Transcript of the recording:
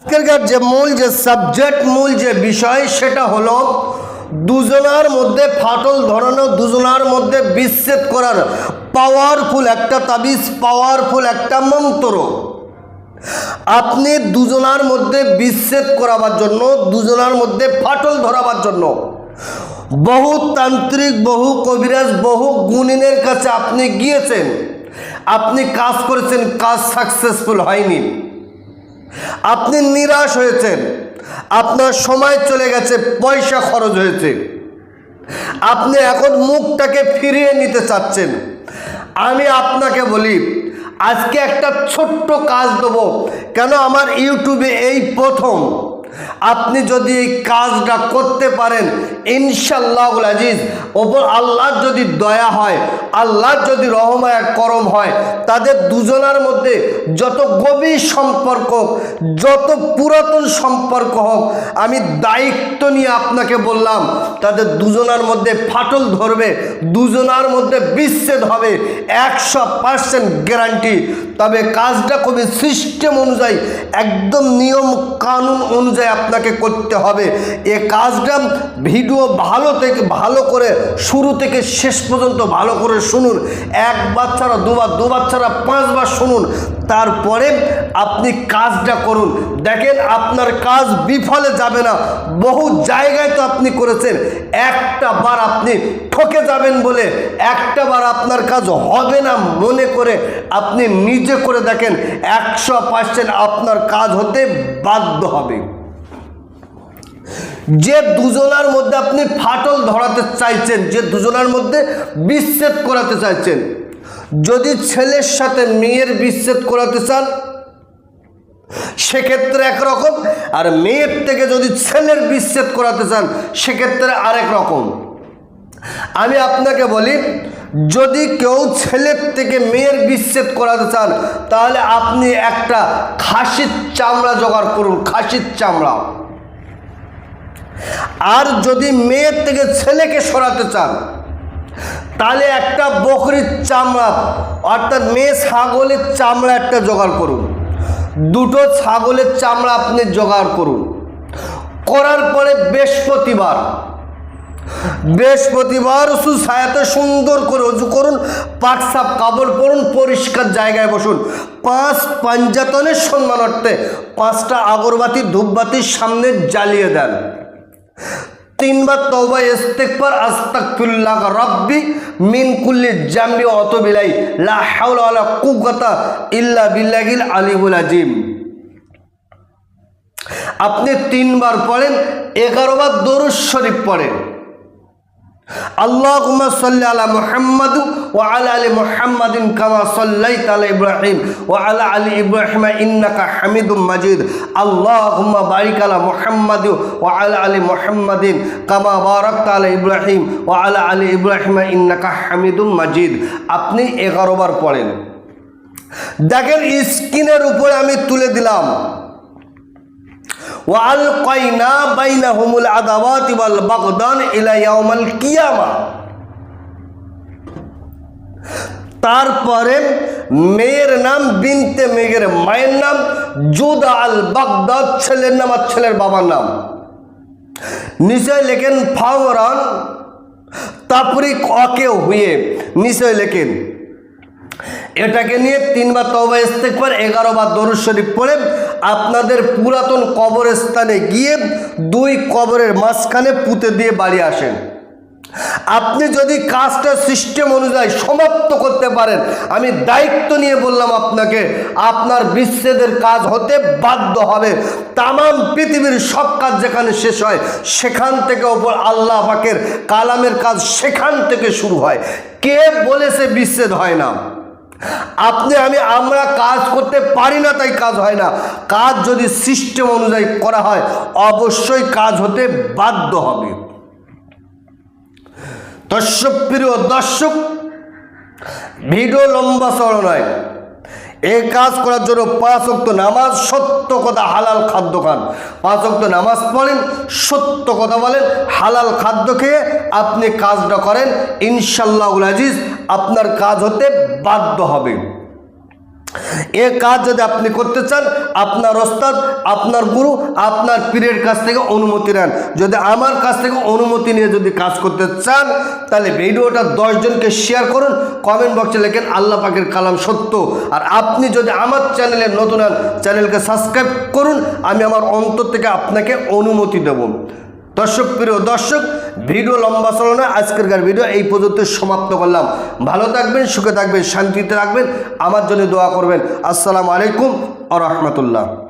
আজকের যে মূল যে সাবজেক্ট মূল যে বিষয় সেটা হলো দুজনার মধ্যে ফাটল ধরানো, দুজনার মধ্যে বিচ্ছেদ করার পাওয়ারফুল একটা তাবিজ, পাওয়ারফুল একটা মন্ত্র। আপনি দুজনার মধ্যে বিচ্ছেদ করাবার জন্য, দুজনার মধ্যে ফাটল ধরাবার জন্য বহু তান্ত্রিক, বহু কবিরাজ, বহু গুণিনের কাছে আপনি গিয়েছেন, আপনি কাজ করেছেন, কাজ সাকসেসফুল হয়নি, আপনি নিরাশ হয়েছেন, আপনার সময় চলে গেছে, পয়সা খরচ হয়েছে, আপনি এখন মুখটাকে ফিরিয়ে নিতে চাচ্ছেন। আমি আপনাকে বলি, আজকে একটা ছোট্ট কাজ দেবো, কেন আমার ইউটিউবে এই প্রথম। আপনি যদি এই কাজটা করতে পারেন, ইনশাআল্লাহুল আজিজ, ওপর আল্লাহর যদি দয়া হয়, আল্লাহর যদি রহমায় করম হয়, তাদের দুজনের মধ্যে যত গভীর সম্পর্ক, যত পুরাতন সম্পর্ক হোক, আমি দায়িত্ব নিয়ে আপনাকে বললাম, তাদের দুজনের মধ্যে ফাটল ধরবে, দুজনের মধ্যে বিচ্ছেদ হবে, 100% গ্যারান্টি। তবে কাজটা খুবই সিস্টেম অনুযায়ী, একদম নিয়ম কানুন অনুযায়ী আপনাকে করতে হবে। এ কাজটা ভিডিও ভালো করে শুরু থেকে শেষ পর্যন্ত ভালো করে শুনুন, একবার ছাড়া দুবার, দুবার ছাড়া 5 বার শুনুন, তারপরে আপনি কাজটা করুন। দেখেন আপনার কাজ বিফলে যাবে না। বহু জায়গায় তো আপনি করেছেন, একটা বার আপনি ঠকে যাবেন বলে একটা বার আপনার কাজ হবে না মনে করে আপনি নিজে করে দেখেন, 100% আপনার কাজ হতে বাধ্য হবে। যে দুজনের মধ্যে আপনি ফাটল ধরাতে চাইছেন, যে দুজনের মধ্যে বিচ্ছেদ করাতে চাইছেন, যদি ছেলের সাথে মেয়ের বিচ্ছেদ করাতে চান সেক্ষেত্রে একরকম, আর মেয়ের থেকে যদি ছেলের বিচ্ছেদ করাতে চান সেক্ষেত্রে আরেক রকম। আমি আপনাকে বলি, যদি কেউ ছেলের থেকে মেয়ের বিচ্ছেদ করাতে চান, তাহলে আপনি একটা খাসির চামড়া জোগাড় করুন, খাসির চামড়া। আর যদি মেয়ের থেকে ছেলেকে সরাতে চান, তাহলে একটা বকরির চামড়া, অর্থাৎ মেয়ে ছাগলের চামড়া একটা জোগাড় করুন, দুটো ছাগলের চামড়া আপনি জোগাড় করুন। করার পরে বৃহস্পতিবার সুসায়াতে সুন্দর করে অজু করুন, পাক সাপ কাপড় পরুন, পরিষ্কার জায়গায় বসুন, 5 পাঞ্জাতনের সম্মানার্থে 5টা আগরবাতি ধূপবাতির সামনে জ্বালিয়ে দেন। 3 বার তওবা ইস্তিগফার, আস্তাগফিরুল্লাহ রাব্বি মিন কুল্লি জামবি ওয়া আতুবু ইলাইহি, লা হাওলা ওয়ালা কুওয়াতা ইল্লা বিল্লাহিল আলিয়্যুল আযীম। আপনি 3 বার পড়েন, 11 বার দরুদ শরীফ পড়েন। আল্লাহুম্মা সাল্লি আলা মুহাম্মাদ ওয়া আলা আলি মুহাম্মাদিন কামা সাল্লাইতা আলা ইব্রাহিম ওয়া আলা আলি ইব্রাহিম ইন্নাকা হামিদুম মাজিদ। আল্লাহুম্মা বারিক আলা মুহাম্মাদ ওয়া আলা আলি মুহাম্মাদিন কামা বারাকতা আলা ইব্রাহিম ওয়া আলা আলি ইব্রাহিম ইন্নাকা হামিদুম মাজিদ। আপনি 11 বার পড়েন। দেখেন স্ক্রিনের উপরে আমি তুলে দিলাম, ওয়ালকাইনা বাইনাহুমুল আদাওয়াতি ওয়াল বাগদান ইলা ইয়াউমিল কিয়ামা। তারপরে মেয়ের নাম বিনতে মেয়ের মায়ের নাম জুদা আল বাগদাদ, ছেলের নাম আর ছেলের বাবার নাম। নিচে লেখেন ফাওরান তাফরিক ওকে হুয়ে, নিচে লেখেন। এটাকে নিয়ে 3 বার তওবা ইস্তিগফার, 11 বার দরুদ শরীফ পড়ে আপনাদের পুরাতন কবরস্থানে গিয়ে 2 কবরের মাঝখানে পুঁতে দিয়ে বাড়ি আসেন। আপনি যদি কাজটা সিস্টেম অনুযায়ী সমাপ্ত করতে পারেন, আমি দায়িত্ব নিয়ে বললাম আপনাকে, আপনার বিচ্ছেদের কাজ হতে বাধ্য হবে। তামাম পৃথিবীর সব কাজ যেখানে শেষ হয়, সেখান থেকে ওপর আল্লাহ পাকের কালামের কাজ সেখান থেকে শুরু হয়। কে বলেছে বিচ্ছেদ হয় না? আমরা কাজ করতে পারি না তাই কাজ হয় না। কাজ যদি সিস্টেম অনুযায়ী করা হয়, অবশ্যই কাজ হতে বাধ্য হবে। প্রিয় দর্শক, ভিডিও লম্বা চড়া নয়, এই কাজ করার জন্য 5 ওয়াক্ত নামাজ, সত্য কথা হালাল খাদ্য খান। 5 ওয়াক্ত নামাজ পড়েন, সত্য কথা বলেন, হালাল খাদ্য খেয়ে আপনি কাজটা করেন, ইনশাআল্লাহুল আজিজ আপনার কাজ হতে বাধ্য হবে। এ কাজ যদি আপনি করতে চান, আপনার ওস্তাদ, আপনার গুরু, আপনার পীরের কাছ থেকে অনুমতি নেন। যদি আমার কাছ থেকে অনুমতি নিয়ে যদি কাজ করতে চান, তাহলে ভিডিওটা 10 জনকে শেয়ার করুন, কমেন্ট বক্সে লেখেন আল্লাহ পাকের কালাম সত্য। আর আপনি যদি আমার চ্যানেলে নতুন হন, চ্যানেলকে সাবস্ক্রাইব করুন, আমি আমার অন্তর থেকে আপনাকে অনুমতি দেব। দর্শক, প্রিয় দর্শক, ভিডিও লম্বা চলো না, আজকেরকার ভিডিও এই পর্যন্ত সমাপ্ত করলাম। ভালো থাকবেন, সুখে থাকবেন, শান্তিতে থাকবেন, আমার জন্য দোয়া করবেন। আসসালামু আলাইকুম ওয়া রাহমাতুল্লাহ।